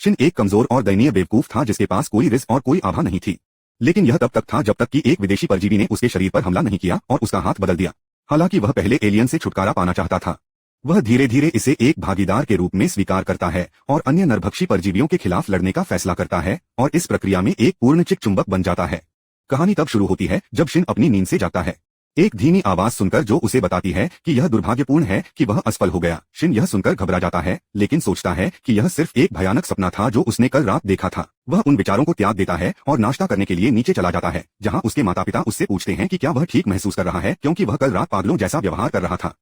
Shin एक कमजोर और दयनीय बेवकूफ था जिसके पास कोई रिस्क और कोई आभा नहीं थी। लेकिन यह तब तक था जब तक कि एक विदेशी परजीवी ने उसके शरीर पर हमला नहीं किया और उसका हाथ बदल दिया। हालांकि वह पहले एलियन से छुटकारा पाना चाहता था। वह धीरे धीरे इसे एक भागीदार के रूप में स्वीकार करता है और अन्य नरभक्षी परजीवियों के खिलाफ लड़ने का फैसला करता है और इस प्रक्रिया में एक पूर्ण चिक चुंबक बन जाता है। कहानी तब शुरू होती है जब शिन अपनी नींद से जागता है। एक धीमी आवाज सुनकर जो उसे बताती है कि यह दुर्भाग्यपूर्ण है कि वह असफल हो गया। शिन यह सुनकर घबरा जाता है, लेकिन सोचता है कि यह सिर्फ एक भयानक सपना था जो उसने कल रात देखा था। वह उन विचारों को त्याग देता है और नाश्ता करने के लिए नीचे चला जाता है, जहां उसके माता पिता उससे पूछते हैं कि क्या वह ठीक महसूस कर रहा है, क्योंकि वह कल रात पागलों जैसा व्यवहार कर रहा था।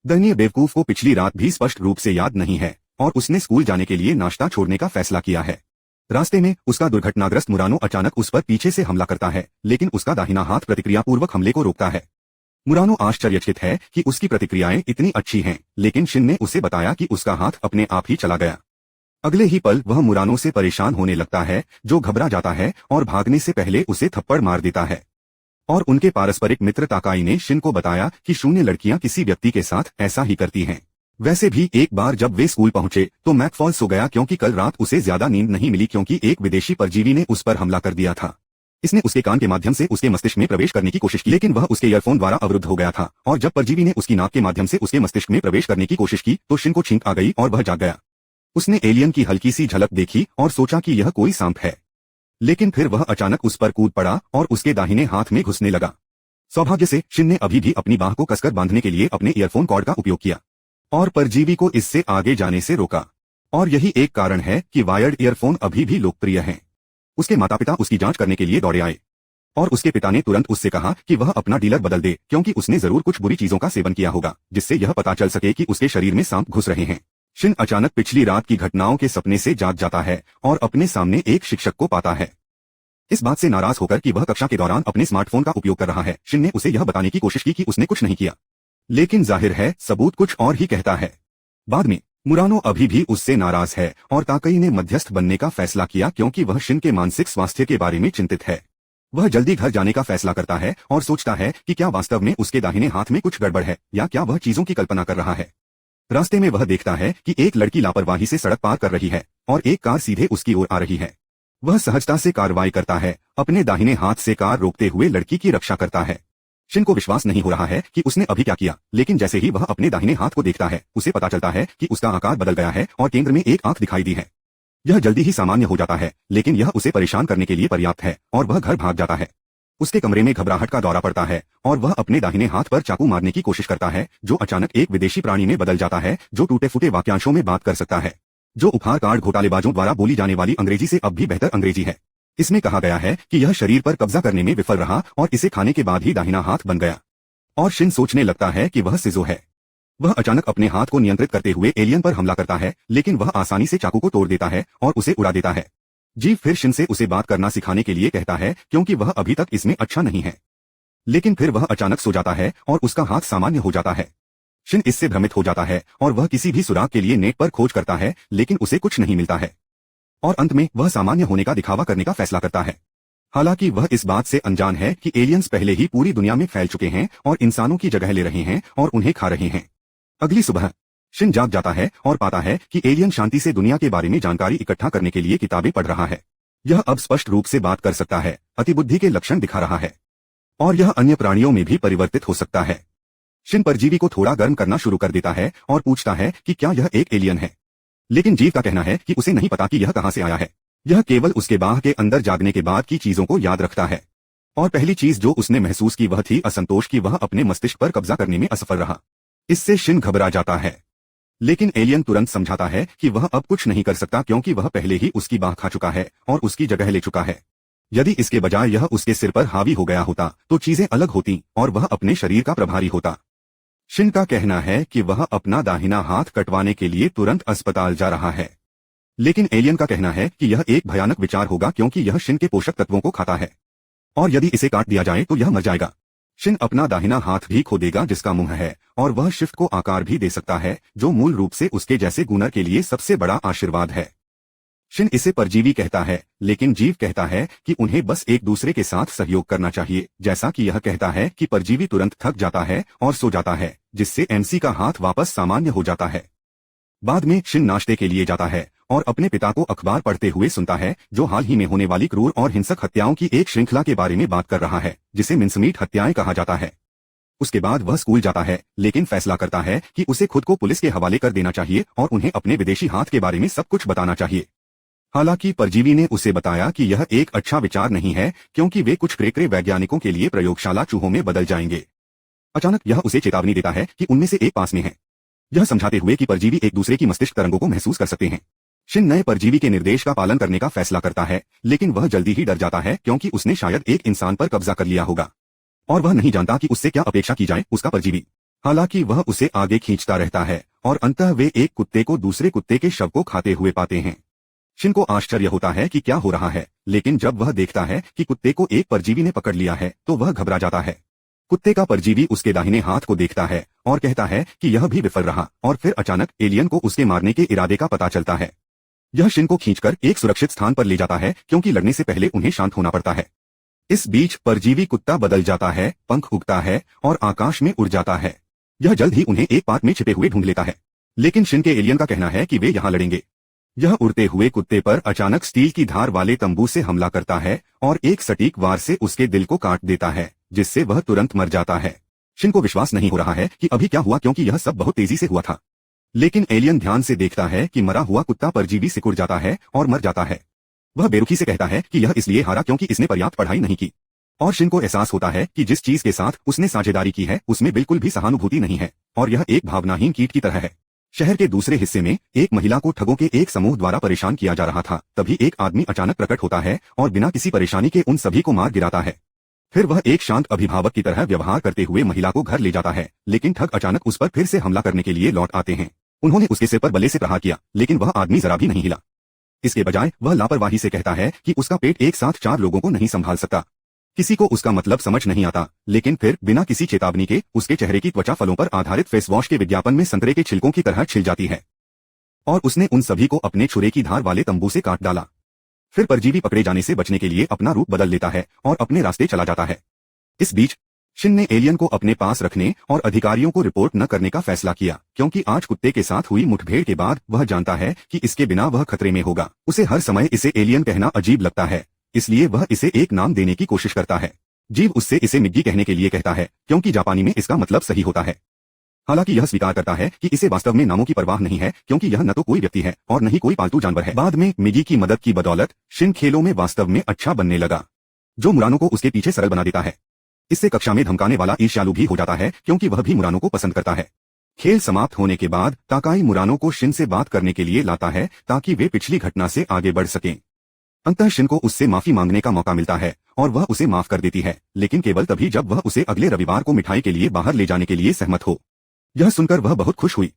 दयनीय बेवकूफ को पिछली रात भी स्पष्ट रूप से याद नहीं है और उसने स्कूल जाने के लिए नाश्ता छोड़ने का फैसला किया है। रास्ते में उसका दुर्घटनाग्रस्त मुरानो अचानक उस पर पीछे से हमला करता है, लेकिन उसका दाहिना हाथ प्रतिक्रिया पूर्वक हमले को रोकता है। मुरानो आश्चर्यचकित है कि उसकी प्रतिक्रियाएं इतनी अच्छी हैं, लेकिन शिन ने उसे बताया कि उसका हाथ अपने आप ही चला गया। अगले ही पल वह मुरानो से परेशान होने लगता है, जो घबरा जाता है और भागने से पहले उसे थप्पड़ मार देता है। और उनके पारस्परिक मित्र ताकाई ने शिन को बताया कि शून्य लड़कियां किसी व्यक्ति के साथ ऐसा ही करती हैं। वैसे भी एक बार जब वे स्कूल पहुंचे तो मैकफॉल सो गया, क्योंकि कल रात उसे ज्यादा नींद नहीं मिली क्योंकि एक विदेशी परजीवी ने उस पर हमला कर दिया था। इसने उसके कान के माध्यम से उसके मस्तिष्क में प्रवेश करने की कोशिश की, लेकिन वह उसके ईयरफोन द्वारा अवरुद्ध हो गया था। और जब परजीवी ने उसकी नाक के माध्यम से उसके मस्तिष्क में प्रवेश करने की कोशिश की तो शिन को छींक आ गई और वह जाग गया। उसने एलियन की हल्की सी झलक देखी और सोचा कि यह कोई सांप है, लेकिन फिर वह अचानक उस पर कूद पड़ा और उसके दाहिने हाथ में घुसने लगा। सौभाग्य से शिन ने अभी भी अपनी बाह को कसकर बांधने के लिए अपने ईयरफोन कॉर्ड का उपयोग किया और परजीवी को इससे आगे जाने से रोका। और यही एक कारण है कि वायर्ड ईयरफोन अभी भी लोकप्रिय हैं। उसके माता पिता उसकी जांच करने के लिए दौड़े आए और उसके पिता ने तुरंत उससे कहा कि वह अपना डीलर बदल दे, क्योंकि उसने जरूर कुछ बुरी चीजों का सेवन किया होगा जिससे यह पता चल सके कि उसके शरीर में सांप घुस रहे हैं। शिन अचानक पिछली रात की घटनाओं के सपने से जाग जाता है और अपने सामने एक शिक्षक को पाता है। इस बात से नाराज होकर कि वह कक्षा के दौरान अपने स्मार्टफोन का उपयोग कर रहा है, शिन ने उसे यह बताने की कोशिश की कि उसने कुछ नहीं किया, लेकिन जाहिर है सबूत कुछ और ही कहता है। बाद में मुरानो अभी भी उससे नाराज है और ताकई ने मध्यस्थ बनने का फैसला किया, क्योंकि वह शिन के मानसिक स्वास्थ्य के बारे में चिंतित है। वह जल्दी घर जाने का फैसला करता है और सोचता है कि क्या वास्तव में उसके दाहिने हाथ में कुछ गड़बड़ है या क्या वह चीजों की कल्पना कर रहा है। रास्ते में वह देखता है कि एक लड़की लापरवाही से सड़क पार कर रही है और एक कार सीधे उसकी ओर आ रही है। वह सहजता से कार्रवाई करता है, अपने दाहिने हाथ से कार रोकते हुए लड़की की रक्षा करता है। शिन को विश्वास नहीं हो रहा है कि उसने अभी क्या किया, लेकिन जैसे ही वह अपने दाहिने हाथ को देखता है उसे पता चलता है कि उसका आकार बदल गया है और केंद्र में एक आंख दिखाई दी है। यह जल्दी ही सामान्य हो जाता है, लेकिन यह उसे परेशान करने के लिए पर्याप्त है और वह घर भाग जाता है। उसके कमरे में घबराहट का दौरा पड़ता है और वह अपने दाहिने हाथ पर चाकू मारने की कोशिश करता है, जो अचानक एक विदेशी प्राणी में बदल जाता है जो टूटे फूटे वाक्यांशों में बात कर सकता है, जो उपहार कार्ड घोटालेबाजों द्वारा बोली जाने वाली अंग्रेजी से अब भी बेहतर अंग्रेजी है। इसमें कहा गया है कि यह शरीर पर कब्जा करने में विफल रहा और इसे खाने के बाद ही दाहिना हाथ बन गया। और शिन सोचने लगता है कि वह सिजो है। वह अचानक अपने हाथ को नियंत्रित करते हुए एलियन पर हमला करता है, लेकिन वह आसानी से चाकू को तोड़ देता है और उसे उड़ा देता है। जीव फिर शिन से उसे बात करना सिखाने के लिए कहता है, क्योंकि वह अभी तक इसमें अच्छा नहीं है। लेकिन फिर वह अचानक सो जाता है और उसका हाथ सामान्य हो जाता है। शिन इससे भ्रमित हो जाता है और वह किसी भी सुराग के लिए नेट पर खोज करता है, लेकिन उसे कुछ नहीं मिलता है। और अंत में वह सामान्य होने का दिखावा करने का फैसला करता है। हालांकि वह इस बात से अनजान है कि एलियंस पहले ही पूरी दुनिया में फैल चुके हैं और इंसानों की जगह ले रहे हैं और उन्हें खा रहे हैं। अगली सुबह शिन जाग जाता है और पाता है कि एलियन शांति से दुनिया के बारे में जानकारी इकट्ठा करने के लिए किताबें पढ़ रहा है। यह अब स्पष्ट रूप से बात कर सकता है, अतिबुद्धि के लक्षण दिखा रहा है और यह अन्य प्राणियों में भी परिवर्तित हो सकता है। शिन परजीवी को थोड़ा गर्म करना शुरू कर देता है और पूछता है कि क्या यह एक एलियन है, लेकिन जीव का कहना है कि उसे नहीं पता कि यह कहां से आया है। यह केवल उसके बाह के अंदर जागने के बाद की चीजों को याद रखता है और पहली चीज जो उसने महसूस की वह थी असंतोष कि वह अपने मस्तिष्क पर कब्जा करने में असफल रहा। इससे शिन घबरा जाता है, लेकिन एलियन तुरंत समझाता है कि वह अब कुछ नहीं कर सकता, क्योंकि वह पहले ही उसकी बाह खा चुका है और उसकी जगह ले चुका है। यदि इसके बजाय यह उसके सिर पर हावी हो गया होता तो चीजें अलग होती और वह अपने शरीर का प्रभारी होता। शिन का कहना है कि वह अपना दाहिना हाथ कटवाने के लिए तुरंत अस्पताल जा रहा है, लेकिन एलियन का कहना है कि यह एक भयानक विचार होगा, क्योंकि यह शिन के पोषक तत्वों को खाता है और यदि इसे काट दिया जाए तो यह मर जाएगा। शिन अपना दाहिना हाथ भी खो देगा जिसका मुंह है और वह शिफ्ट को आकार भी दे सकता है, जो मूल रूप से उसके जैसे गुनर के लिए सबसे बड़ा आशीर्वाद है। शिन इसे परजीवी कहता है, लेकिन जीव कहता है कि उन्हें बस एक दूसरे के साथ सहयोग करना चाहिए, जैसा कि यह कहता है कि परजीवी तुरंत थक जाता है और सो जाता है, जिससे एमसी का हाथ वापस सामान्य हो जाता है। बाद में शिन नाश्ते के लिए जाता है और अपने पिता को अखबार पढ़ते हुए सुनता है, जो हाल ही में होने वाली क्रूर और हिंसक हत्याओं की एक श्रृंखला के बारे में बात कर रहा है, जिसे मिन्समीट हत्याएं कहा जाता है। उसके बाद वह स्कूल जाता है, लेकिन फैसला करता है कि उसे खुद को पुलिस के हवाले कर देना चाहिए और उन्हें अपने विदेशी हाथ के बारे में सब कुछ बताना चाहिए। हालांकि परजीवी ने उसे बताया कि यह एक अच्छा विचार नहीं है, क्योंकि वे कुछ क्रेकरे वैज्ञानिकों के लिए प्रयोगशाला चूहों में बदल जाएंगे। अचानक यह उसे चेतावनी देता है कि उनमें से एक पास में है, यह समझाते हुए कि परजीवी एक दूसरे की मस्तिष्क तरंगों को महसूस कर सकते हैं। शिन नए परजीवी के निर्देश का पालन करने का फैसला करता है, लेकिन वह जल्दी ही डर जाता है, क्योंकि उसने शायद एक इंसान पर कब्जा कर लिया होगा और वह नहीं जानता कि उससे क्या अपेक्षा की जाए उसका परजीवी। हालांकि वह उसे आगे खींचता रहता है और अंततः वे एक कुत्ते को दूसरे कुत्ते के शव को खाते हुए पाते हैं। शिन को आश्चर्य होता है कि क्या हो रहा है, लेकिन जब वह देखता है कि कुत्ते को एक परजीवी ने पकड़ लिया है तो वह घबरा जाता है। कुत्ते का परजीवी उसके दाहिने हाथ को देखता है और कहता है कि यह भी विफल रहा, और फिर अचानक एलियन को उसके मारने के इरादे का पता चलता है। यह शिन को खींचकर एक सुरक्षित स्थान पर ले जाता है, क्योंकि लड़ने से पहले उन्हें शांत होना पड़ता है। इस बीच परजीवी कुत्ता बदल जाता है, पंख उगता है और आकाश में उड़ जाता है। यह जल्द ही उन्हें एक पार्क में छिपे हुए ढूंढ लेता है, लेकिन शिन के एलियन का कहना है कि वे यहाँ लड़ेंगे। यह उड़ते हुए कुत्ते पर अचानक स्टील की धार वाले तंबू से हमला करता है और एक सटीक वार से उसके दिल को काट देता है, जिससे वह तुरंत मर जाता है। शिन को विश्वास नहीं हो रहा है कि अभी क्या हुआ, क्योंकि यह सब बहुत तेजी से हुआ था। लेकिन एलियन ध्यान से देखता है कि मरा हुआ कुत्ता परजीवी सिकुड़ जाता है और मर जाता है। वह बेरुखी से कहता है कि यह इसलिए हारा क्योंकि इसने पर्याप्त पढ़ाई नहीं की, और शिन को एहसास होता है कि जिस चीज के साथ उसने साझेदारी की है उसमें बिल्कुल भी सहानुभूति नहीं है और यह एक भावनाहीन कीट की तरह है। शहर के दूसरे हिस्से में एक महिला को ठगों के एक समूह द्वारा परेशान किया जा रहा था। तभी एक आदमी अचानक प्रकट होता है और बिना किसी परेशानी के उन सभी को मार गिराता है। फिर वह एक शांत अभिभावक की तरह व्यवहार करते हुए महिला को घर ले जाता है, लेकिन ठग अचानक उस पर फिर से हमला करने के लिए लौट आते हैं। उन्होंने उसके सिर पर बल्ले से प्रहार किया, लेकिन वह आदमी जरा भी नहीं हिला। इसके बजाय वह लापरवाही से कहता है कि उसका पेट एक साथ 4 लोगों को नहीं संभाल सकता। किसी को उसका मतलब समझ नहीं आता, लेकिन फिर बिना किसी चेतावनी के उसके चेहरे की त्वचा फलों पर आधारित फेस वॉश के विज्ञापन में संतरे के छिलकों की तरह छिल जाती है, और उसने उन सभी को अपने छुरे की धार वाले तंबू से काट डाला। फिर परजीवी पकड़े जाने से बचने के लिए अपना रूप बदल लेता है और अपने रास्ते चला जाता है। इस बीच शिन ने एलियन को अपने पास रखने और अधिकारियों को रिपोर्ट न करने का फैसला किया, क्योंकि आज कुत्ते के साथ हुई मुठभेड़ के बाद वह जानता है कि इसके बिना वह खतरे में होगा। उसे हर समय इसे एलियन कहना अजीब लगता है, इसलिए वह इसे एक नाम देने की कोशिश करता है। जीव उससे इसे मिग्गी कहने के लिए कहता है, क्योंकि जापानी में इसका मतलब सही होता है। हालांकि यह स्वीकार करता है कि इसे वास्तव में नामों की परवाह नहीं है, क्योंकि यह न तो कोई व्यक्ति है और न ही कोई पालतू जानवर है। बाद में मिगी की मदद की बदौलत शिन खेलों में वास्तव में अच्छा बनने लगा, जो मुरानो को उसके पीछे सरल बना देता है। इससे कक्षा में धमकाने वाला ईर्ष्यालु भी हो जाता है, क्योंकि वह भी मुरानो को पसंद करता है। खेल समाप्त होने के बाद ताकाई मुरानो को शिन से बात करने के लिए लाता है, ताकि वे पिछली घटना से आगे बढ़ सकें। अंततः शिन को उससे माफी मांगने का मौका मिलता है और वह उसे माफ कर देती है, लेकिन केवल तभी जब वह उसे अगले रविवार को मिठाई के लिए बाहर ले जाने के लिए सहमत हो। यह सुनकर वह बहुत खुश हुई,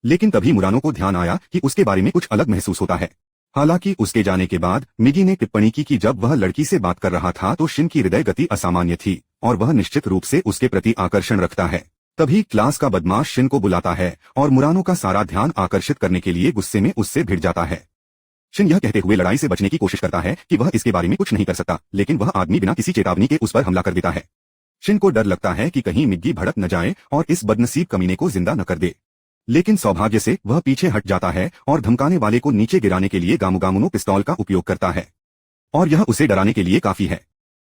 लेकिन तभी मुरानो को ध्यान आया कि उसके बारे में कुछ अलग महसूस होता है। हालांकि उसके जाने के बाद मिगी ने टिप्पणी की कि जब वह लड़की से बात कर रहा था तो शिन की हृदय गति असामान्य थी और वह निश्चित रूप से उसके प्रति आकर्षण रखता है। तभी क्लास का बदमाश शिन को बुलाता है और मुरानो का सारा ध्यान आकर्षित करने के लिए गुस्से में उससे भिड़ जाता है। शिन यह कहते हुए लड़ाई से बचने की कोशिश करता है कि वह इसके बारे में कुछ नहीं कर सकता, लेकिन वह आदमी बिना किसी चेतावनी के उस पर हमला कर देता है। शिन को डर लगता है कि कहीं मिग्गी भड़क न जाए और इस बदनसीब कमीने को जिंदा न कर दे, लेकिन सौभाग्य से वह पीछे हट जाता है और धमकाने वाले को नीचे गिराने के लिए गामुगामुनो पिस्तौल का उपयोग करता है, और यह उसे डराने के लिए काफी है।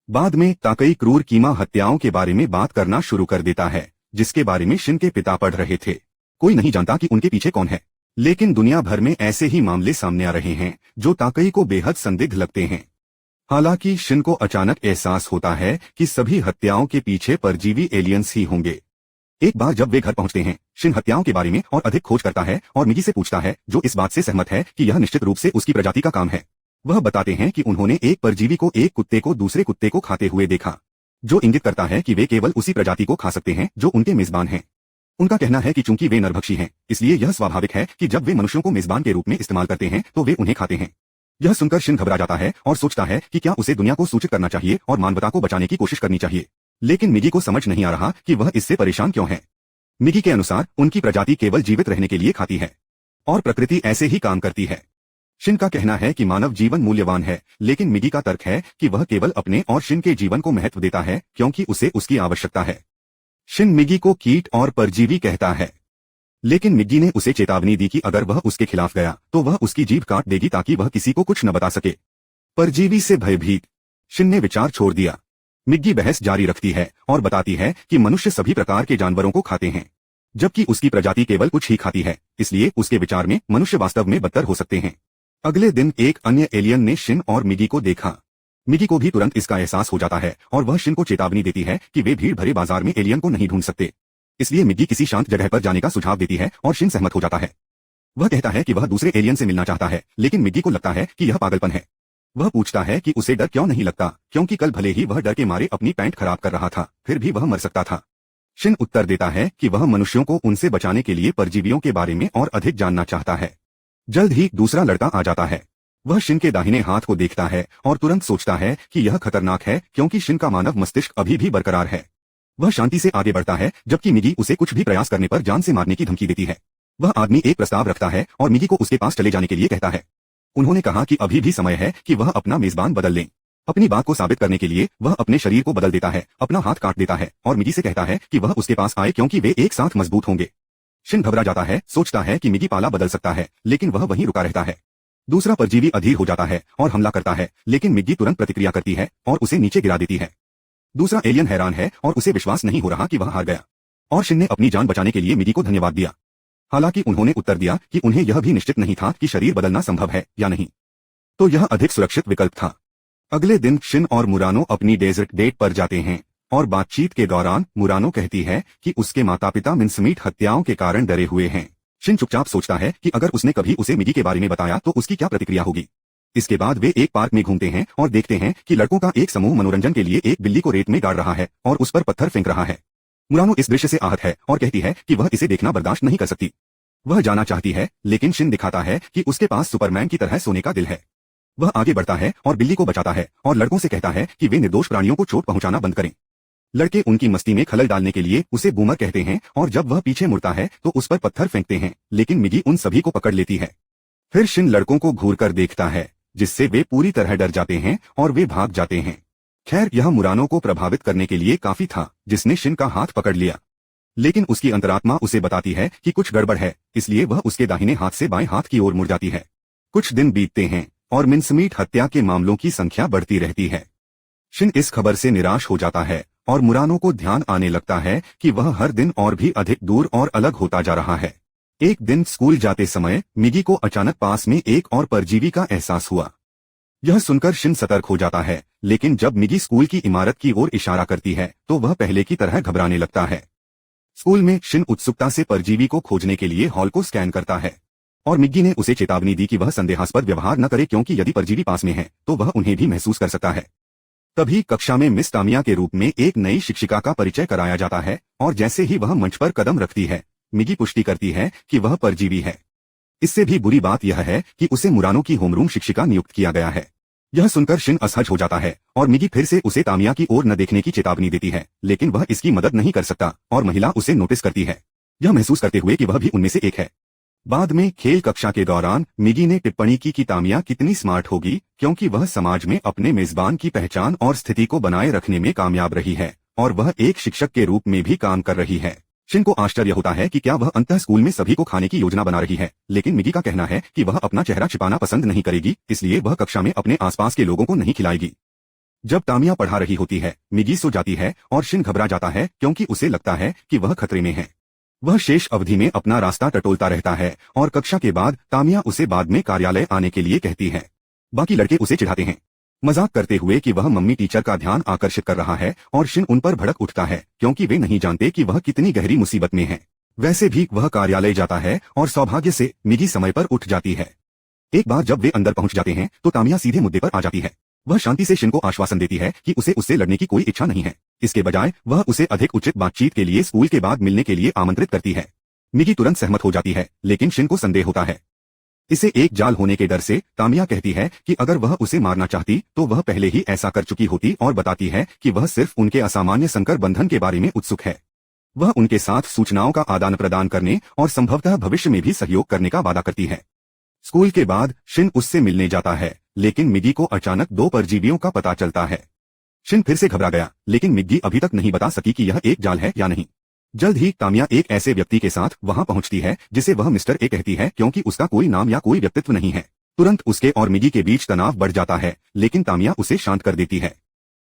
बाद में ताकई क्रूर कीमा हत्याओं के बारे में बात करना शुरू कर देता है, जिसके बारे में शिन के पिता पढ़ रहे थे। कोई नहीं जानता कि उनके पीछे कौन है, लेकिन दुनिया भर में ऐसे ही मामले सामने आ रहे हैं जो ताकई को बेहद संदिग्ध लगते हैं। हालांकि शिन को अचानक एहसास होता है कि सभी हत्याओं के पीछे परजीवी एलियंस ही होंगे। एक बार जब वे घर पहुंचते हैं, शिन हत्याओं के बारे में और अधिक खोज करता है और मिगी से पूछता है, जो इस बात से सहमत है कि यह निश्चित रूप से उसकी प्रजाति का काम है। वह बताते हैं कि उन्होंने एक परजीवी को एक कुत्ते को दूसरे कुत्ते को खाते हुए देखा, जो इंगित करता है कि वे केवल उसी प्रजाति को खा सकते हैं जो उनके मेजबान हैं। उनका कहना है कि चूंकि वे नरभक्षी हैं, इसलिए यह स्वाभाविक है कि जब वे मनुष्यों को मेजबान के रूप में इस्तेमाल करते हैं तो वे उन्हें खाते हैं। यह सुनकर शिन घबरा जाता है और सोचता है कि क्या उसे दुनिया को सूचित करना चाहिए और मानवता को बचाने की कोशिश करनी चाहिए, लेकिन मिगी को समझ नहीं आ रहा कि वह इससे परेशान क्यों है। मिगी के अनुसार उनकी प्रजाति केवल जीवित रहने के लिए खाती है और प्रकृति ऐसे ही काम करती है। शिन का कहना है कि मानव जीवन मूल्यवान है, लेकिन मिगी का तर्क है कि वह केवल अपने और शिन के जीवन को महत्व देता है क्योंकि उसे उसकी आवश्यकता है। शिन मिगी को कीट और परजीवी कहता है, लेकिन मिग्गी ने उसे चेतावनी दी कि अगर वह उसके खिलाफ गया तो वह उसकी जीभ काट देगी ताकि वह किसी को कुछ न बता सके। परजीवी से भयभीत शिन ने विचार छोड़ दिया। मिग्गी बहस जारी रखती है और बताती है कि मनुष्य सभी प्रकार के जानवरों को खाते हैं, जबकि उसकी प्रजाति केवल कुछ ही खाती है, इसलिए उसके विचार में मनुष्य वास्तव में बदतर हो सकते हैं। अगले दिन एक अन्य एलियन ने शिन और मिगी को देखा। मिगी को भी तुरंत इसका एहसास हो जाता है और वह शिन को चेतावनी देती है कि वे भीड़ भरे बाजार में एलियन को नहीं ढूंढ सकते। इसलिए मिगी किसी शांत जगह पर जाने का सुझाव देती है और शिन सहमत हो जाता है। वह कहता है कि वह दूसरे एलियन से मिलना चाहता है, लेकिन मिगी को लगता है कि यह पागलपन है। वह पूछता है कि उसे डर क्यों नहीं लगता, क्योंकि कल भले ही वह डर के मारे अपनी पैंट खराब कर रहा था, फिर भी वह मर सकता था। शिन उत्तर देता है कि वह मनुष्यों को उनसे बचाने के लिए परजीवियों के बारे में और अधिक जानना चाहता है। जल्द ही दूसरा लड़का आ जाता है। वह शिन के दाहिने हाथ को देखता है और तुरंत सोचता है कि यह खतरनाक है, क्योंकि शिन का मानव मस्तिष्क अभी भी बरकरार है। वह शांति से आगे बढ़ता है, जबकि मिगी उसे कुछ भी प्रयास करने पर जान से मारने की धमकी देती है। वह आदमी एक प्रस्ताव रखता है और मिगी को उसके पास चले जाने के लिए कहता है। उन्होंने कहा कि अभी भी समय है कि वह अपना मेजबान बदल लें। अपनी बात को साबित करने के लिए वह अपने शरीर को बदल देता है, अपना हाथ काट देता है और मिगी से कहता है कि वह उसके पास आए क्योंकि वे एक साथ मजबूत होंगे। शिन घबरा जाता है, सोचता है कि मिगी पाला बदल सकता है, लेकिन वह वहीं रुका रहता है। दूसरा परजीवी अधीर हो जाता है और हमला करता है, लेकिन मिगी तुरंत प्रतिक्रिया करती है और उसे नीचे गिरा देती है। दूसरा एलियन हैरान है और उसे विश्वास नहीं हो रहा कि वह हार गया, और शिन ने अपनी जान बचाने के लिए मिगी को धन्यवाद दिया। हालांकि उन्होंने उत्तर दिया कि उन्हें यह भी निश्चित नहीं था कि शरीर बदलना संभव है या नहीं, तो यह अधिक सुरक्षित विकल्प था। अगले दिन शिन और मुरानो अपनी डेजर्ट डेट पर जाते हैं और बातचीत के दौरान मुरानो कहती है कि उसके माता पिता मिन्समीट हत्याओं के कारण डरे हुए हैं। शिन चुपचाप सोचता है कि अगर उसने कभी उसे मिगी के बारे में बताया तो उसकी क्या प्रतिक्रिया होगी। इसके बाद वे एक पार्क में घूमते हैं और देखते हैं कि लड़कों का एक समूह मनोरंजन के लिए एक बिल्ली को रेत में गाड़ रहा है और उस पर पत्थर फेंक रहा है। मुरानो इस दृश्य से आहत है और कहती है कि वह इसे देखना बर्दाश्त नहीं कर सकती। वह जाना चाहती है, लेकिन शिन दिखाता है कि उसके पास सुपरमैन की तरह सोने का दिल है। वह आगे बढ़ता है और बिल्ली को बचाता है और लड़कों से कहता है कि वे निर्दोष प्राणियों को चोट पहुंचाना बंद करें। लड़के उनकी मस्ती में खलल डालने के लिए उसे बूमर कहते हैं और जब वह पीछे मुड़ता है तो उस पर पत्थर फेंकते हैं, लेकिन मिगी उन सभी को पकड़ लेती है। फिर शिन लड़कों को घूरकर देखता है, जिससे वे पूरी तरह डर जाते हैं और वे भाग जाते हैं। खैर, यह मुरानो को प्रभावित करने के लिए काफी था, जिसने शिन का हाथ पकड़ लिया। लेकिन उसकी अंतरात्मा उसे बताती है कि कुछ गड़बड़ है, इसलिए वह उसके दाहिने हाथ से बाएं हाथ की ओर मुड़ जाती है। कुछ दिन बीतते हैं और मिन्समीट हत्या के मामलों की संख्या बढ़ती रहती है। शिन इस खबर से निराश हो जाता है और मुरानो को ध्यान आने लगता है कि वह हर दिन और भी अधिक दूर और अलग होता जा रहा है। एक दिन स्कूल जाते समय मिगी को अचानक पास में एक और परजीवी का एहसास हुआ। यह सुनकर शिन सतर्क हो जाता है, लेकिन जब मिगी स्कूल की इमारत की ओर इशारा करती है तो वह पहले की तरह घबराने लगता है। स्कूल में शिन उत्सुकता से परजीवी को खोजने के लिए हॉल को स्कैन करता है और मिगी ने उसे चेतावनी दी कि वह संदेहास्पद व्यवहार न करे, क्योंकि यदि परजीवी पास में है तो वह उन्हें भी महसूस कर सकता है। तभी कक्षा में मिस तामिया के रूप में एक नई शिक्षिका का परिचय कराया जाता है और जैसे ही वह मंच पर कदम रखती है, मिगी पुष्टि करती है कि वह परजीवी है। इससे भी बुरी बात यह है कि उसे मुरानो की होमरूम शिक्षिका नियुक्त किया गया है। यह सुनकर शिन असहज हो जाता है और मिगी फिर से उसे तामिया की ओर न देखने की चेतावनी देती है, लेकिन वह इसकी मदद नहीं कर सकता और महिला उसे नोटिस करती है, यह महसूस करते हुए कि वह भी उनमें से एक है। बाद में खेल कक्षा के दौरान मिगी ने टिप्पणी की कि तामिया कितनी स्मार्ट होगी, क्योंकि वह समाज में अपने मेजबान की पहचान और स्थिति को बनाए रखने में कामयाब रही है और वह एक शिक्षक के रूप में भी काम कर रही है। शिन को आश्चर्य होता है कि क्या वह अंततः स्कूल में सभी को खाने की योजना बना रही है, लेकिन मिगी का कहना है कि वह अपना चेहरा छिपाना पसंद नहीं करेगी, इसलिए वह कक्षा में अपने आसपास के लोगों को नहीं खिलाएगी। जब तामिया पढ़ा रही होती है, मिगी सो जाती है और शिन घबरा जाता है, क्योंकि उसे लगता है कि वह खतरे में है। वह शेष अवधि में अपना रास्ता टटोलता रहता है और कक्षा के बाद तामिया उसे बाद में कार्यालय आने के लिए कहती है। बाकी लड़के उसे चिढ़ाते हैं, मजाक करते हुए कि वह मम्मी टीचर का ध्यान आकर्षित कर रहा है, और शिन उन पर भड़क उठता है क्योंकि वे नहीं जानते कि वह कितनी गहरी मुसीबत में है। वैसे भी वह कार्यालय जाता है और सौभाग्य से मिगी समय पर उठ जाती है। एक बार जब वे अंदर पहुंच जाते हैं तो तामिया सीधे मुद्दे पर आ जाती है। वह शांति से शिन को आश्वासन देती है कि उसे उससे लड़ने की कोई इच्छा नहीं है। इसके बजाय वह उसे अधिक उचित बातचीत के लिए स्कूल के बाद मिलने के लिए आमंत्रित करती है। मिगी तुरंत सहमत हो जाती है, लेकिन शिन को संदेह होता है। इसे एक जाल होने के डर से तामिया कहती है कि अगर वह उसे मारना चाहती तो वह पहले ही ऐसा कर चुकी होती, और बताती है कि वह सिर्फ उनके असामान्य संकर बंधन के बारे में उत्सुक है। वह उनके साथ सूचनाओं का आदान प्रदान करने और संभवतः भविष्य में भी सहयोग करने का वादा करती है। स्कूल के बाद शिन उससे मिलने जाता है, लेकिन मिगी को अचानक 2 परजीवियों का पता चलता है। शिन फिर से घबरा गया, लेकिन मिगी अभी तक नहीं बता सकी कि यह एक जाल है या नहीं। जल्द ही तामिया एक ऐसे व्यक्ति के साथ वहां पहुंचती है जिसे वह मिस्टर ए कहती है क्योंकि उसका कोई नाम या कोई व्यक्तित्व नहीं है। तुरंत उसके और मिगी के बीच तनाव बढ़ जाता है, लेकिन तामिया उसे शांत कर देती है।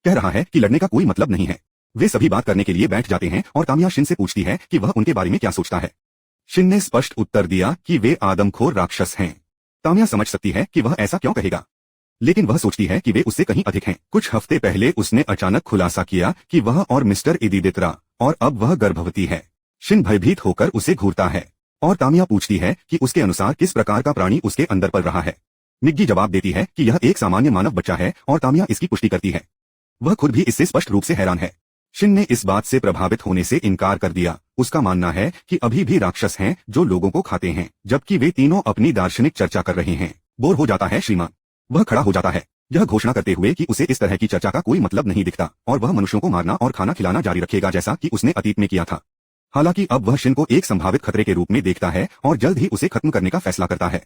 कह रहा है कि लड़ने का कोई मतलब नहीं है। वे सभी बात करने के लिए बैठ जाते हैं और तामिया शिन से पूछती है कि वह उनके बारे में क्या सोचता है। शिन ने स्पष्ट उत्तर दिया कि वे आदमखोर राक्षस हैं। तामिया समझ सकती है कि वह ऐसा क्यों कहेगा, लेकिन वह सोचती है कि वे उससे कहीं अधिक हैं। कुछ हफ्ते पहले उसने अचानक खुलासा किया कि वह और मिस्टर इदिदित्रा, और अब वह गर्भवती है। शिन भयभीत होकर उसे घूरता है और तामिया पूछती है कि उसके अनुसार किस प्रकार का प्राणी उसके अंदर पल रहा है। मिग्गी जवाब देती है कि यह एक सामान्य मानव बच्चा है और तामिया इसकी पुष्टि करती है। वह खुद भी इससे स्पष्ट रूप से हैरान है। शिन ने इस बात से प्रभावित होने से इनकार कर दिया। उसका मानना है कि अभी भी राक्षस हैं जो लोगों को खाते हैं, जबकि वे तीनों अपनी दार्शनिक चर्चा कर रहे हैं। बोर हो जाता है श्रीमान। वह खड़ा हो जाता है, यह घोषणा करते हुए कि उसे इस तरह की चर्चा का कोई मतलब नहीं दिखता और वह मनुष्यों को मारना और खाना खिलाना जारी रखेगा जैसा कि उसने अतीत में किया था। हालांकि अब वह शिन को एक संभावित खतरे के रूप में देखता है और जल्द ही उसे खत्म करने का फैसला करता है।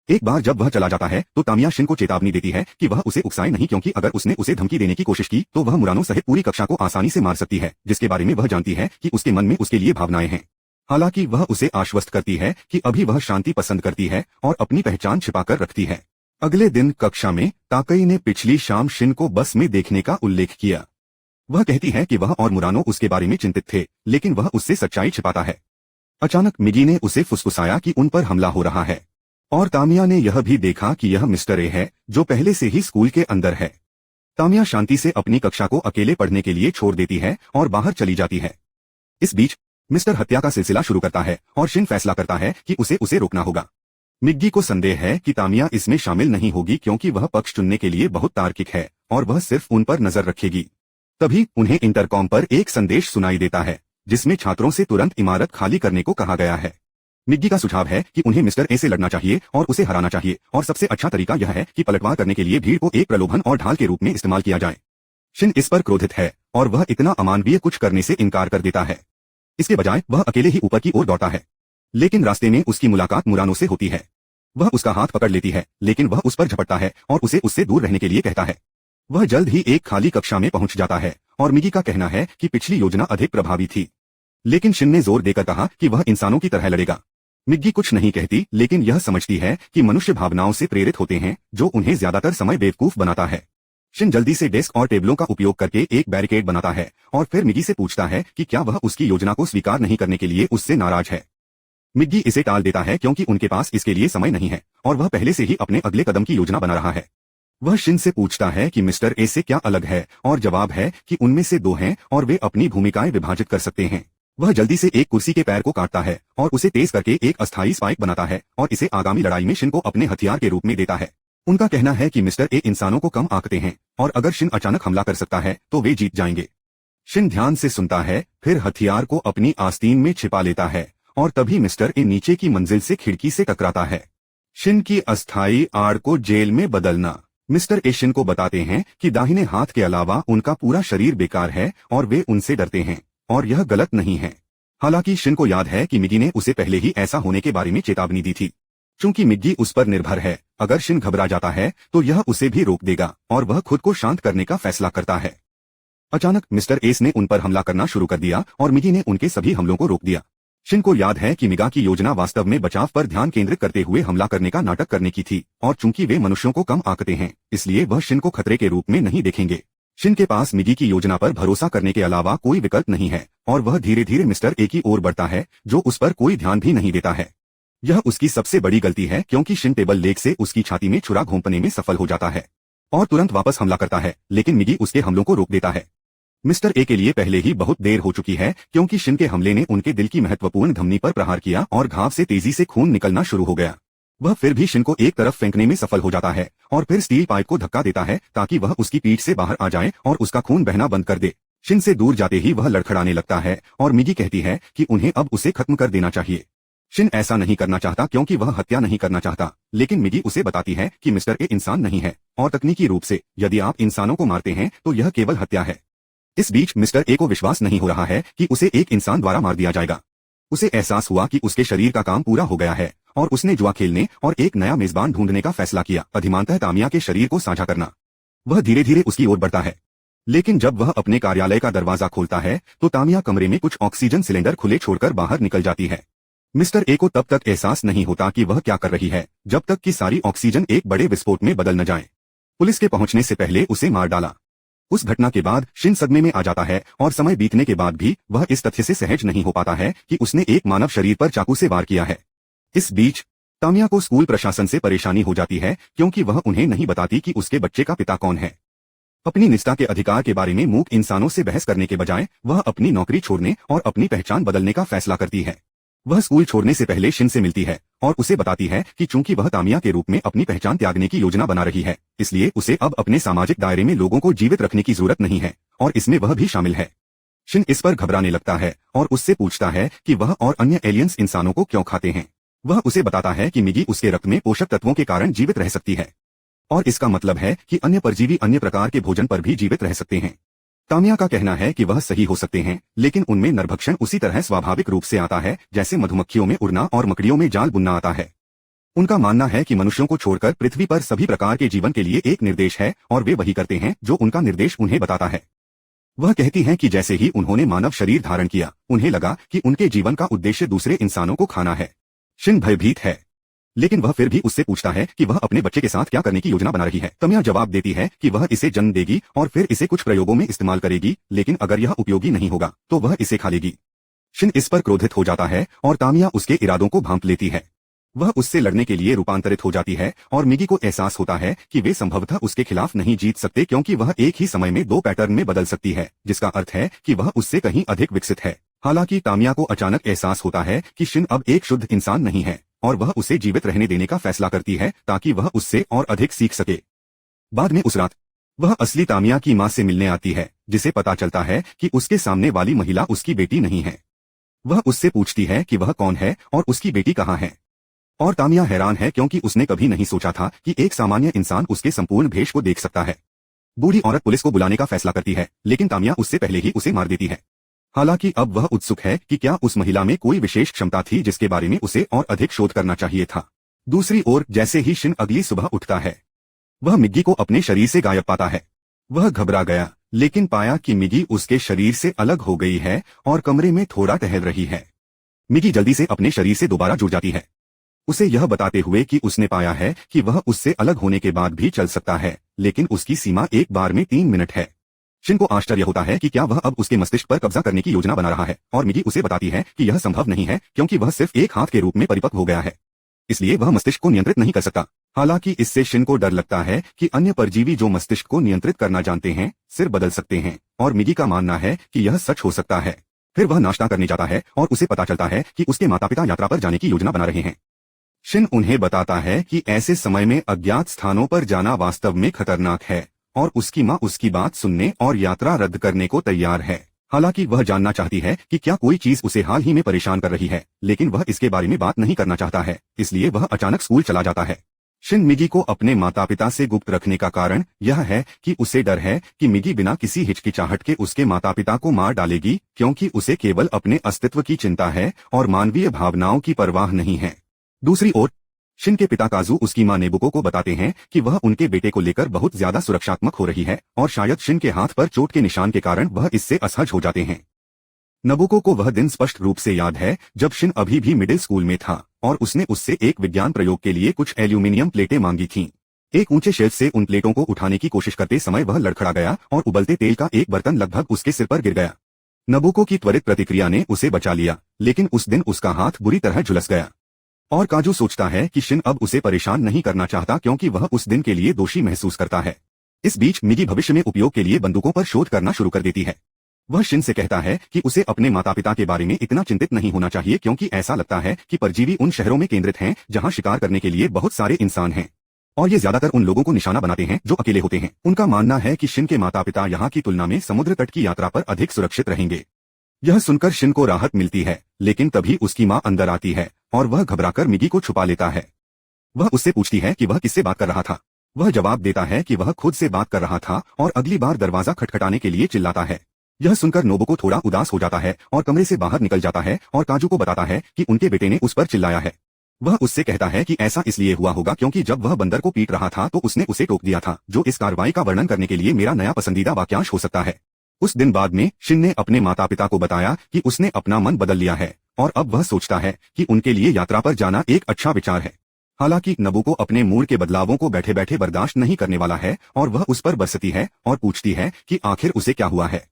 एक बार जब वह चला जाता है तो तामिया शिन को चेतावनी देती है कि वह उसे उकसाए नहीं, क्योंकि अगर उसने उसे धमकी देने की कोशिश की तो वह मुरानो सहित पूरी कक्षा को आसानी से मार सकती है, जिसके बारे में वह जानती है कि उसके मन में उसके लिए भावनाएं हैं। हालांकि वह उसे आश्वस्त करती है कि अभी वह शांति पसंद करती है और अपनी पहचान छिपाकर रखती है। अगले दिन कक्षा में ताकई ने पिछली शाम शिन को बस में देखने का उल्लेख किया। वह कहती है कि वह और मुरानो उसके बारे में चिंतित थे, लेकिन वह उससे सच्चाई छिपाता है। अचानक मिगी ने उसे फुसफुसाया कि उन पर हमला हो रहा है और तामिया ने यह भी देखा कि यह मिस्टर ए है जो पहले से ही स्कूल के अंदर है। तामिया शांति से अपनी कक्षा को अकेले पढ़ने के लिए छोड़ देती है और बाहर चली जाती है। इस बीच मिस्टर हत्या का सिलसिला शुरू करता है और शिन फैसला करता है कि उसे रोकना होगा। मिग्गी को संदेह है कि तामिया इसमें शामिल नहीं होगी क्योंकि वह पक्ष चुनने के लिए बहुत तार्किक है और वह सिर्फ उन पर नजर रखेगी। तभी उन्हें इंटरकॉम पर एक संदेश सुनाई देता है जिसमें छात्रों से तुरंत इमारत खाली करने को कहा गया है। मिग्गी का सुझाव है कि उन्हें मिस्टर ए से लड़ना चाहिए और उसे हराना चाहिए, और सबसे अच्छा तरीका यह है कि पलटवार करने के लिए भीड़ को एक प्रलोभन और ढाल के रूप में इस्तेमाल किया जाए। शिन इस पर क्रोधित है और वह इतना अमानवीय कुछ करने से इनकार कर देता है। इसके बजाय वह अकेले ही ऊपर की ओर दौड़ता है, लेकिन रास्ते में उसकी मुलाकात मुरानो से होती है। वह उसका हाथ पकड़ लेती है, लेकिन वह उस पर झपटता है और उसे उससे दूर रहने के लिए कहता है। वह जल्द ही एक खाली कक्षा में पहुंच जाता है और मिगी का कहना है कि पिछली योजना अधिक प्रभावी थी, लेकिन शिन ने जोर देकर कहा कि वह इंसानों की तरह लड़ेगा। मिग्गी कुछ नहीं कहती, लेकिन यह समझती है कि मनुष्य भावनाओं से प्रेरित होते हैं, जो उन्हें ज्यादातर समय बेवकूफ बनाता है। शिन जल्दी से डेस्क और टेबलों का उपयोग करके एक बैरिकेड बनाता है और फिर मिगी से पूछता है कि क्या वह उसकी योजना को स्वीकार नहीं करने के लिए उससे नाराज है। मिग्गी इसे टाल देता है क्योंकि उनके पास इसके लिए समय नहीं है और वह पहले से ही अपने अगले कदम की योजना बना रहा है। वह शिन से पूछता है कि मिस्टर ए से क्या अलग है, और जवाब है कि उनमें से दो हैं और वे अपनी भूमिकाएं विभाजित कर सकते हैं। वह जल्दी से एक कुर्सी के पैर को काटता है और उसे तेज करके एक अस्थायी स्पाइक बनाता है और इसे आगामी लड़ाई में शिन को अपने हथियार के रूप में देता है। उनका कहना है कि मिस्टर ए इंसानों को कम आंकते हैं और अगर शिन अचानक हमला कर सकता है तो वे जीत जाएंगे। शिन ध्यान से सुनता है, फिर हथियार को अपनी आस्तीन में छिपा लेता है और तभी मिस्टर ए नीचे की मंजिल से खिड़की से टकराता है। शिन की अस्थायी आड़ को जेल में बदलना। मिस्टर ए शिन को बताते हैं कि दाहिने हाथ के अलावा उनका पूरा शरीर बेकार है और वे उनसे डरते हैं, और यह गलत नहीं है। हालांकि शिन को याद है कि मिगी ने उसे पहले ही ऐसा होने के बारे में चेतावनी दी थी। चूंकि मिग्गी उस पर निर्भर है, अगर शिन घबरा जाता है तो यह उसे भी रोक देगा और वह खुद को शांत करने का फैसला करता है। अचानक मिस्टर एस ने उन पर हमला करना शुरू कर दिया और मिगी ने उनके सभी हमलों को रोक दिया। शिन को याद है कि मिगा की योजना वास्तव में बचाव पर ध्यान केंद्रित करते हुए हमला करने का नाटक करने की थी, और चूंकि वे मनुष्यों को कम आंकते हैं, इसलिए वह शिन को खतरे के रूप में नहीं देखेंगे। शिन के पास मिगी की योजना पर भरोसा करने के अलावा कोई विकल्प नहीं है और वह धीरे धीरे मिस्टर ए की ओर बढ़ता है, जो उस पर कोई ध्यान भी नहीं देता है। यह उसकी सबसे बड़ी गलती है क्योंकि शिन टेबल लेग से उसकी छाती में छुरा घोंपने में सफल हो जाता है और तुरंत वापस हमला करता है, लेकिन मिगी उसके हमलों को रोक देता है। मिस्टर ए के लिए पहले ही बहुत देर हो चुकी है क्योंकि शिन के हमले ने उनके दिल की महत्वपूर्ण धमनी पर प्रहार किया और घाव से तेजी से खून निकलना शुरू हो गया। वह फिर भी शिन को एक तरफ फेंकने में सफल हो जाता है और फिर स्टील पाइप को धक्का देता है ताकि वह उसकी पीठ से बाहर आ जाए और उसका खून बहना बंद कर दे। शिन से दूर जाते ही वह लड़खड़ाने लगता है और मिगी कहती है कि उन्हें अब उसे खत्म कर देना चाहिए। शिन ऐसा नहीं करना चाहता क्योंकि वह हत्या नहीं करना चाहता, लेकिन मिगी उसे बताती है कि मिस्टर ए इंसान नहीं है और तकनीकी रूप से यदि आप इंसानों को मारते हैं तो यह केवल हत्या है। इस बीच मिस्टर ए को विश्वास नहीं हो रहा है कि उसे एक इंसान द्वारा मार दिया जाएगा। उसे एहसास हुआ कि उसके शरीर का काम पूरा हो गया है और उसने जुआ खेलने और एक नया मेजबान ढूंढने का फैसला किया, अधिमानतः तामिया के शरीर को साझा करना। वह धीरे धीरे उसकी ओर बढ़ता है। लेकिन जब वह अपने कार्यालय का दरवाजा खोलता है तो तामिया कमरे में कुछ ऑक्सीजन सिलेंडर खुले छोड़कर बाहर निकल जाती है। मिस्टर ए को तब तक एहसास नहीं होता कि वह क्या कर रही है जब तक कि सारी ऑक्सीजन एक बड़े विस्फोट में बदल न जाए। पुलिस के पहुंचने से पहले उसे मार डाला। उस घटना के बाद शिन सदमे में आ जाता है और समय बीतने के बाद भी वह इस तथ्य से सहज नहीं हो पाता है कि उसने एक मानव शरीर पर चाकू से वार किया है। इस बीच तामिया को स्कूल प्रशासन से परेशानी हो जाती है क्योंकि वह उन्हें नहीं बताती कि उसके बच्चे का पिता कौन है। अपनी निष्ठा के अधिकार के बारे में मूक इंसानों से बहस करने के बजाय वह अपनी नौकरी छोड़ने और अपनी पहचान बदलने का फैसला करती है। वह स्कूल छोड़ने से पहले शिन से मिलती है और उसे बताती है कि चूंकि वह तामिया के रूप में अपनी पहचान त्यागने की योजना बना रही है, इसलिए उसे अब अपने सामाजिक दायरे में लोगों को जीवित रखने की जरूरत नहीं है और इसमें वह भी शामिल है। शिन इस पर घबराने लगता है और उससे पूछता है कि वह और अन्य एलियंस इंसानों को क्यों खाते हैं। वह उसे बताता है कि मिगी उसके रक्त में पोषक तत्वों के कारण जीवित रह सकती है और इसका मतलब है कि अन्य परजीवी अन्य प्रकार के भोजन पर भी जीवित रह सकते हैं। तामिया का कहना है कि वह सही हो सकते हैं, लेकिन उनमें नरभक्षण उसी तरह स्वाभाविक रूप से आता है जैसे मधुमक्खियों में उड़ना और मकड़ियों में जाल बुनना आता है। उनका मानना है कि मनुष्यों को छोड़कर पृथ्वी पर सभी प्रकार के जीवन के लिए एक निर्देश है और वे वही करते हैं जो उनका निर्देश उन्हें बताता है। वह कहती हैं कि जैसे ही उन्होंने मानव शरीर धारण किया, उन्हें लगा कि उनके जीवन का उद्देश्य दूसरे इंसानों को खाना है। शिन भयभीत है, लेकिन वह फिर भी उससे पूछता है कि वह अपने बच्चे के साथ क्या करने की योजना बना रही है। तामिया जवाब देती है कि वह इसे जन्म देगी और फिर इसे कुछ प्रयोगों में इस्तेमाल करेगी, लेकिन अगर यह उपयोगी नहीं होगा तो वह इसे खा लेगी। शिन इस पर क्रोधित हो जाता है और तामिया उसके इरादों को भांप लेती है। वह उससे लड़ने के लिए रूपांतरित हो जाती है और मिगी को एहसास होता है कि वे संभवतः उसके खिलाफ नहीं जीत सकते क्योंकि वह एक ही समय में दो पैटर्न में बदल सकती है, जिसका अर्थ है कि वह उससे कहीं अधिक विकसित है। हालांकि तामिया को अचानक एहसास होता है कि शिन अब एक शुद्ध इंसान नहीं है और वह उसे जीवित रहने देने का फैसला करती है ताकि वह उससे और अधिक सीख सके। बाद में उस रात वह असली तामिया की मां से मिलने आती है, जिसे पता चलता है कि उसके सामने वाली महिला उसकी बेटी नहीं है। वह उससे पूछती है कि वह कौन है और उसकी बेटी कहाँ है, और तामिया हैरान है क्योंकि उसने कभी नहीं सोचा था कि एक सामान्य इंसान उसके संपूर्ण भेष को देख सकता है। बूढ़ी औरत पुलिस को बुलाने का फैसला करती है, लेकिन तामिया उससे पहले ही उसे मार देती है। हालांकि अब वह उत्सुक है कि क्या उस महिला में कोई विशेष क्षमता थी जिसके बारे में उसे और अधिक शोध करना चाहिए था। दूसरी ओर जैसे ही शिन अगली सुबह उठता है, वह मिगी को अपने शरीर से गायब पाता है। वह घबरा गया, लेकिन पाया कि मिगी उसके शरीर से अलग हो गई है और कमरे में थोड़ा टहल रही है। मिगी जल्दी से अपने शरीर से दोबारा जुड़ जाती है, उसे यह बताते हुए कि उसने पाया है कि वह उससे अलग होने के बाद भी चल सकता है, लेकिन उसकी सीमा एक बार में 3 मिनट है। शिन को आश्चर्य होता है कि क्या वह अब उसके मस्तिष्क पर कब्जा करने की योजना बना रहा है, और मिगी उसे बताती है कि यह संभव नहीं है क्योंकि वह सिर्फ एक हाथ के रूप में परिपक्व हो गया है, इसलिए वह मस्तिष्क को नियंत्रित नहीं कर सकता। हालांकि इससे शिन को डर लगता है कि अन्य परजीवी जो मस्तिष्क को नियंत्रित करना जानते हैं सिर बदल सकते हैं, और मिगी का मानना है कि यह सच हो सकता है। फिर वह नाश्ता करने जाता है और उसे पता चलता है कि उसके माता पिता यात्रा पर जाने की योजना बना रहे हैं। शिन उन्हें बताता है कि ऐसे समय में अज्ञात स्थानों पर जाना वास्तव में खतरनाक है और उसकी मां उसकी बात सुनने और यात्रा रद्द करने को तैयार है। हालांकि वह जानना चाहती है कि क्या कोई चीज उसे हाल ही में परेशान कर रही है, लेकिन वह इसके बारे में बात नहीं करना चाहता है, इसलिए वह अचानक स्कूल चला जाता है। शिन मिगी को अपने माता पिता से गुप्त रखने का कारण यह है कि उसे डर है कि मिगी बिना किसी हिचकिचाहट के उसके माता पिता को मार डालेगी, क्योंकि उसे केवल अपने अस्तित्व की चिंता है और मानवीय भावनाओं की परवाह नहीं है। दूसरी ओर शिन के पिता काजू उसकी मां नेबुको को बताते हैं कि वह उनके बेटे को लेकर बहुत ज्यादा सुरक्षात्मक हो रही है और शायद शिन के हाथ पर चोट के निशान के कारण वह इससे असहज हो जाते हैं। नबुको को वह दिन स्पष्ट रूप से याद है जब शिन अभी भी मिडिल स्कूल में था और उसने उससे एक विज्ञान प्रयोग के लिए कुछ एल्यूमिनियम प्लेटें मांगी थीं। एक ऊंचे शेल्फ से उन प्लेटों को उठाने की कोशिश करते समय वह लड़खड़ा गया और उबलते तेल का एक बर्तन लगभग उसके सिर पर गिर गया। नबुको की त्वरित प्रतिक्रिया ने उसे बचा लिया, लेकिन उस दिन उसका हाथ बुरी तरह झुलस गया। और काजू सोचता है कि शिन अब उसे परेशान नहीं करना चाहता क्योंकि वह उस दिन के लिए दोषी महसूस करता है। इस बीच मिगी भविष्य में उपयोग के लिए बंदूकों पर शोध करना शुरू कर देती है। वह शिन से कहता है कि उसे अपने माता पिता के बारे में इतना चिंतित नहीं होना चाहिए क्योंकि ऐसा लगता है कि परजीवी उन शहरों में केंद्रित हैं जहां शिकार करने के लिए बहुत सारे इंसान हैं, और ये ज्यादातर उन लोगों को निशाना बनाते हैं जो अकेले होते हैं। उनका मानना है कि शिन के माता पिता यहाँ की तुलना में समुद्र तट की यात्रा पर अधिक सुरक्षित रहेंगे। यह सुनकर शिन को राहत मिलती है, लेकिन तभी उसकी मां अंदर आती है और वह घबराकर मिगी को छुपा लेता है। वह उससे पूछती है कि वह किससे बात कर रहा था। वह जवाब देता है कि वह खुद से बात कर रहा था और अगली बार दरवाजा खटखटाने के लिए चिल्लाता है। यह सुनकर नोबुको थोड़ा उदास हो जाता है और कमरे से बाहर निकल जाता है और काजू को बताता है कि उनके बेटे ने उस पर चिल्लाया है। वह उससे कहता है कि ऐसा इसलिए हुआ होगा क्योंकि जब वह बंदर को पीट रहा था तो उसने उसे टोक दिया था, जो इस कार्रवाई का वर्णन करने के लिए मेरा नया पसंदीदा वाक्यांश हो सकता है। उस दिन बाद में शिन ने अपने माता पिता को बताया कि उसने अपना मन बदल लिया है और अब वह सोचता है कि उनके लिए यात्रा पर जाना एक अच्छा विचार है। हालांकि नबू को अपने मूड के बदलावों को बैठे बैठे बर्दाश्त नहीं करने वाला है और वह उस पर बरसती है और पूछती है कि आखिर उसे क्या हुआ है।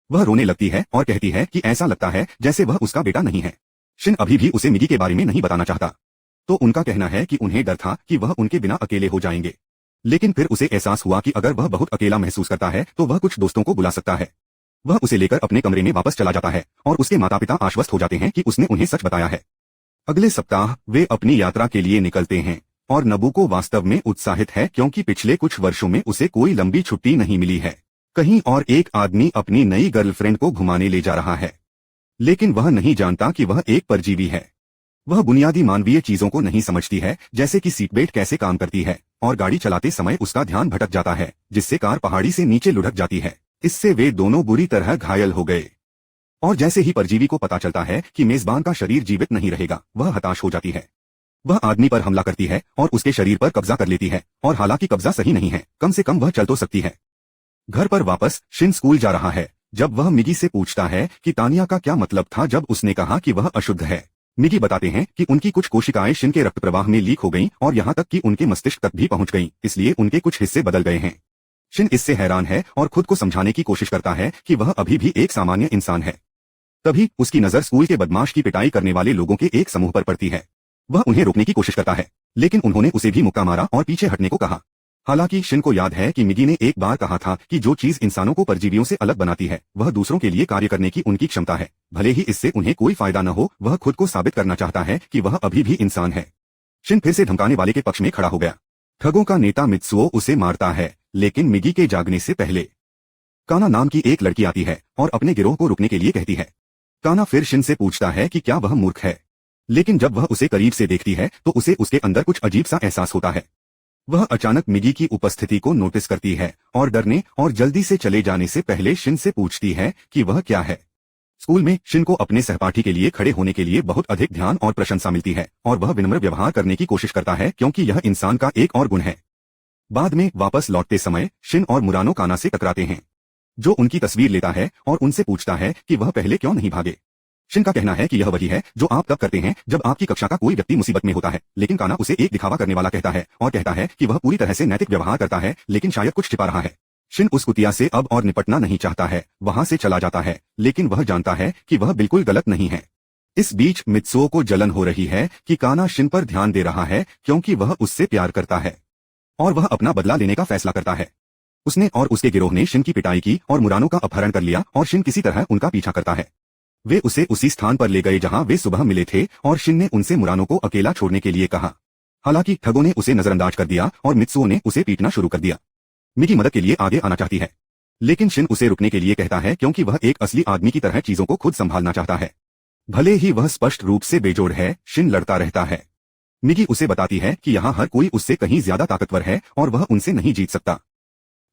वह रोने लगती है और कहती है कि ऐसा लगता है जैसे वह उसका बेटा नहीं है। शिन अभी भी उसे मिगी के बारे में नहीं बताना चाहता, तो उनका कहना है कि उन्हें डर था कि वह उनके बिना अकेले हो जाएंगे। लेकिन फिर उसे एहसास हुआ कि अगर वह बहुत अकेला महसूस करता है तो वह कुछ दोस्तों को बुला सकता है। वह उसे लेकर अपने कमरे में वापस चला जाता है और उसके माता पिता आश्वस्त हो जाते हैं कि उसने उन्हें सच बताया है। अगले सप्ताह वे अपनी यात्रा के लिए निकलते हैं और नबू को वास्तव में उत्साहित है क्योंकि पिछले कुछ वर्षों में उसे कोई लंबी छुट्टी नहीं मिली है। कहीं और एक आदमी अपनी नई गर्लफ्रेंड को घुमाने ले जा रहा है, लेकिन वह नहीं जानता कि वह एक परजीवी है। वह बुनियादी मानवीय चीजों को नहीं समझती है, जैसे कि सीट बेल्ट कैसे काम करती है, और गाड़ी चलाते समय उसका ध्यान भटक जाता है जिससे कार पहाड़ी से नीचे लुढ़क जाती है। इससे वे दोनों बुरी तरह घायल हो गए और जैसे ही परजीवी को पता चलता है कि मेजबान का शरीर जीवित नहीं रहेगा, वह हताश हो जाती है। वह आदमी पर हमला करती है और उसके शरीर पर कब्जा कर लेती है, और हालांकि कब्जा सही नहीं है, कम से कम वह चल तो सकती है। घर पर वापस शिन स्कूल जा रहा है जब वह मिगी से पूछता है कि तानिया का क्या मतलब था जब उसने कहा कि वह अशुद्ध है। मिगी बताते हैं कि उनकी कुछ कोशिकाएं शिन के रक्त प्रवाह में लीक हो गईं और यहां तक कि उनके मस्तिष्क तक भी पहुंच गईं, इसलिए उनके कुछ हिस्से बदल गए हैं। शिन इससे हैरान है और खुद को समझाने की कोशिश करता है कि वह अभी भी एक सामान्य इंसान है। तभी उसकी नजर स्कूल के बदमाश की पिटाई करने वाले लोगों के एक समूह पर पड़ती है। वह उन्हें रोकने की कोशिश करता है, लेकिन उन्होंने उसे भी मुक्का मारा और पीछे हटने को कहा। हालांकि शिन को याद है कि मिगी ने एक बार कहा था कि जो चीज इंसानों को परजीवियों से अलग बनाती है वह दूसरों के लिए कार्य करने की उनकी क्षमता है। भले ही इससे उन्हें कोई फायदा न हो, वह खुद को साबित करना चाहता है कि वह अभी भी इंसान है। शिन फिर से धमकाने वाले के पक्ष में खड़ा हो गया। ठगों का नेता मित्सुओ उसे मारता है, लेकिन मिगी के जागने से पहले काना नाम की एक लड़की आती है और अपने गिरोह को रुकने के लिए कहती है। काना फिर शिन से पूछता है कि क्या वह मूर्ख है, लेकिन जब वह उसे करीब से देखती है तो उसे उसके अंदर कुछ अजीब सा एहसास होता है। वह अचानक मिगी की उपस्थिति को नोटिस करती है और डरने और जल्दी से चले जाने से पहले शिन से पूछती है कि वह क्या है। स्कूल में शिन को अपने सहपाठी के लिए खड़े होने के लिए बहुत अधिक ध्यान और प्रशंसा मिलती है और वह विनम्र व्यवहार करने की कोशिश करता है क्योंकि यह इंसान का एक और गुण है। बाद में वापस लौटते समय शिन और मुरानो काना से टकराते हैं, जो उनकी तस्वीर लेता है और उनसे पूछता है कि वह पहले क्यों नहीं भागे। शिन का कहना है कि यह वही है जो आप तब करते हैं जब आपकी कक्षा का कोई व्यक्ति मुसीबत में होता है, लेकिन काना उसे एक दिखावा करने वाला कहता है और कहता है कि वह पूरी तरह से नैतिक व्यवहार करता है, लेकिन शायद कुछ छिपा रहा है। शिन उस कुतिया से अब और निपटना नहीं चाहता है, वहां से चला जाता है, लेकिन वह जानता है कि वह बिल्कुल गलत नहीं है। इस बीच मित्सुओ को जलन हो रही है कि काना शिन पर ध्यान दे रहा है क्योंकि वह उससे प्यार करता है और वह अपना बदला लेने का फैसला करता है। उसने और उसके गिरोह ने शिन की पिटाई की और मुरानो का अपहरण कर लिया और शिन किसी तरह उनका पीछा करता है। वे उसे उसी स्थान पर ले गए जहां वे सुबह मिले थे और शिन ने उनसे मुरानो को अकेला छोड़ने के लिए कहा। हालांकि ठगों ने उसे नजरअंदाज कर दिया और मित्सुओ ने उसे पीटना शुरू कर दिया। मिगी मदद के लिए आगे आना चाहती है, लेकिन शिन उसे रुकने के लिए कहता है क्योंकि वह एक असली आदमी की तरह चीजों को खुद संभालना चाहता है। भले ही वह स्पष्ट रूप से बेजोड़ है, शिन लड़ता रहता है। मिगी उसे बताती है कि यहाँ हर कोई उससे कहीं ज्यादा ताकतवर है और वह उनसे नहीं जीत सकता,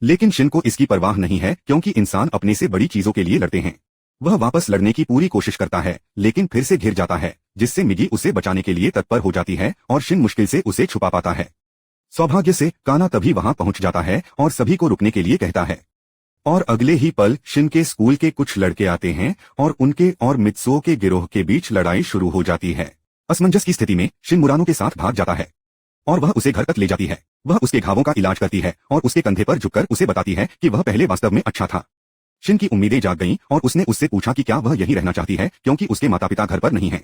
लेकिन शिन को इसकी परवाह नहीं है क्योंकि इंसान अपने से बड़ी चीजों के लिए लड़ते हैं। वह वापस लड़ने की पूरी कोशिश करता है, लेकिन फिर से घिर जाता है, जिससे मिगी उसे बचाने के लिए तत्पर हो जाती है और शिन मुश्किल से उसे छुपा पाता है। सौभाग्य से काना तभी वहां पहुंच जाता है और सभी को रुकने के लिए कहता है, और अगले ही पल शिन के स्कूल के कुछ लड़के आते हैं और उनके और मित्सुओ के गिरोह के बीच लड़ाई शुरू हो जाती है। असमंजस की स्थिति में शिन मुरानो के साथ भाग जाता है और वह उसे घर तक ले जाती है। वह उसके घावों का इलाज करती है और उसके कंधे पर झुककर उसे बताती है कि वह पहले वास्तव में अच्छा था। शिन की उम्मीदें जाग गईं और उसने उससे पूछा कि क्या वह यहीं रहना चाहती है क्योंकि उसके माता पिता घर पर नहीं हैं।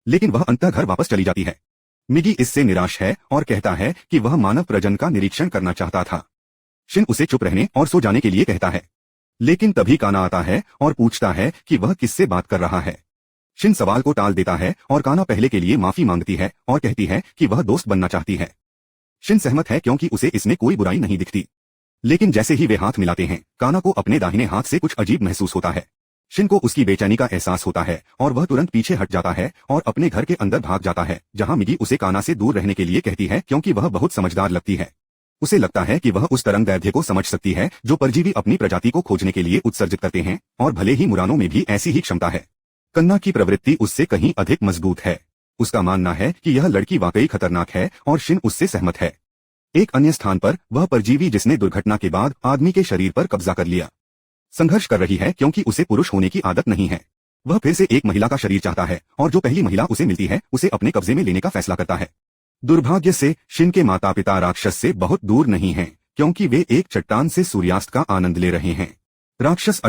लेकिन वह अंततः घर वापस चली जाती है। मिगी इससे निराश है और कहता है कि वह मानव प्रजनन का निरीक्षण करना चाहता था। शिन उसे चुप रहने और सो जाने के लिए कहता है, लेकिन तभी काना आता है और पूछता है कि वह किससे बात कर रहा है। शिन सवाल को टाल देता है और काना पहले के लिए माफी मांगती है और कहती है कि वह दोस्त बनना चाहती है। शिन सहमत है क्योंकि उसे इसमें कोई बुराई नहीं दिखती, लेकिन जैसे ही वे हाथ मिलाते हैं, काना को अपने दाहिने हाथ से कुछ अजीब महसूस होता है। शिन को उसकी बेचैनी का एहसास होता है और वह तुरंत पीछे हट जाता है और अपने घर के अंदर भाग जाता है, जहां मिगी उसे काना से दूर रहने के लिए कहती है क्योंकि वह बहुत समझदार लगती है। उसे लगता है कि वह उस तरंग दैर्ध्य को समझ सकती है जो परजीवी अपनी प्रजाति को खोजने के लिए उत्सर्जित करते हैं, और भले ही मुरानो में भी ऐसी ही क्षमता है, कन्ना की प्रवृत्ति उससे कहीं अधिक मजबूत है। उसका मानना है कि यह लड़की वाकई खतरनाक है और शिन उससे सहमत है। एक अन्य स्थान पर वह परजीवी जिसने दुर्घटना के बाद आदमी के शरीर पर कब्जा कर लिया संघर्ष कर रही है क्योंकि उसे पुरुष होने की आदत नहीं है। वह फिर से एक महिला का शरीर चाहता है और जो पहली महिला उसे मिलती है उसे अपने कब्जे में लेने का फैसला करता है। दुर्भाग्य से शिन के माता पिता राक्षस से बहुत दूर नहीं हैं, क्योंकि वे एक चट्टान से सूर्यास्त का आनंद ले रहे हैं। राक्षस